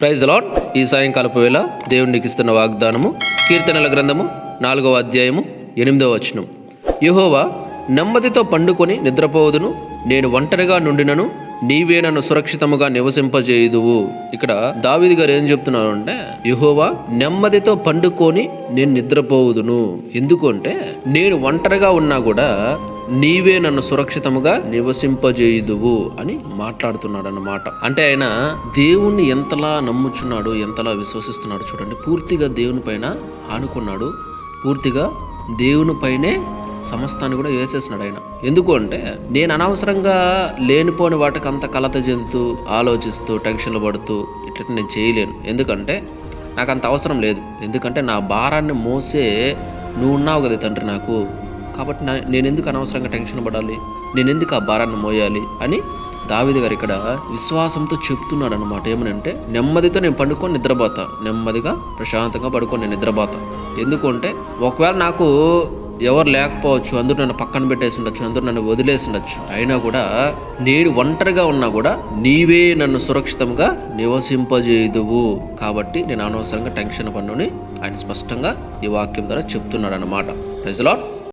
Praise the lord. ఈ సాయంకాలపు వేళ దేవునికి ఇస్తున్న వాగ్దానము కీర్తనల గ్రంథము 4వ అధ్యాయము 8వ వచనం. యెహోవా, నెమ్మదితో పండుకొని నిద్రపోవదును, నేను ఒంటరిగా నుండినను నీవే నన్ను సురక్షితముగా నివసింపజేయుదువు. ఇక్కడ దావీదు గారు ఏం చెప్తున్నారు అంటే, యెహోవా నెమ్మదితో పండుకొని నేను నిద్రపోవుదును. ఎందుకు అంటే, నేను ఒంటరిగా ఉన్నా కూడా నీవే నన్ను సురక్షితముగా నివసింపజేయుదువు అని మాట్లాడుతున్నాడు అన్నమాట. అంటే ఆయన దేవుణ్ణి ఎంతలా నమ్ముచున్నాడు, ఎంతలా విశ్వసిస్తున్నాడు చూడండి. పూర్తిగా దేవుని పైన ఆనుకున్నాడు, పూర్తిగా దేవుని పైనే సమస్తాన్ని కూడా వేసేసినాడు ఆయన. ఎందుకు అంటే, నేను అనవసరంగా లేనిపోని వాటికి అంత కలత చెందుతూ ఆలోచిస్తూ టెన్షన్లు పడుతూ ఇట్లా నేను చేయలేను. ఎందుకంటే నాకు అంత అవసరం లేదు. ఎందుకంటే నా భారాన్ని మోసే నువ్వు ఉన్నావు కదా తండ్రి నాకు. కాబట్టి నేను ఎందుకు అనవసరంగా టెన్షన్ పడాలి, నేను ఎందుకు ఆ భారాన్ని మోయాలి అని దావీదు గారు ఇక్కడ విశ్వాసంతో చెప్తున్నాడు అనమాట. ఏమనంటే, నెమ్మదితో నేను పండుకొని నిద్రపోతా, నెమ్మదిగా ప్రశాంతంగా పడుకొని నేను నిద్రపోతా. ఎందుకు అంటే, ఒకవేళ నాకు ఎవరు లేకపోవచ్చు, అందరూ నన్ను పక్కన పెట్టేసి ఉండొచ్చు, అందరూ నన్ను వదిలేసి ఉండొచ్చు, అయినా కూడా నేను ఒంటరిగా ఉన్నా కూడా నీవే నన్ను సురక్షితంగా నివసింపజేయుదువు. కాబట్టి నేను అనవసరంగా టెన్షన్ పన్నుని ఆయన స్పష్టంగా ఈ వాక్యం ద్వారా చెప్తున్నాడు అన్నమాట. Praise the lord.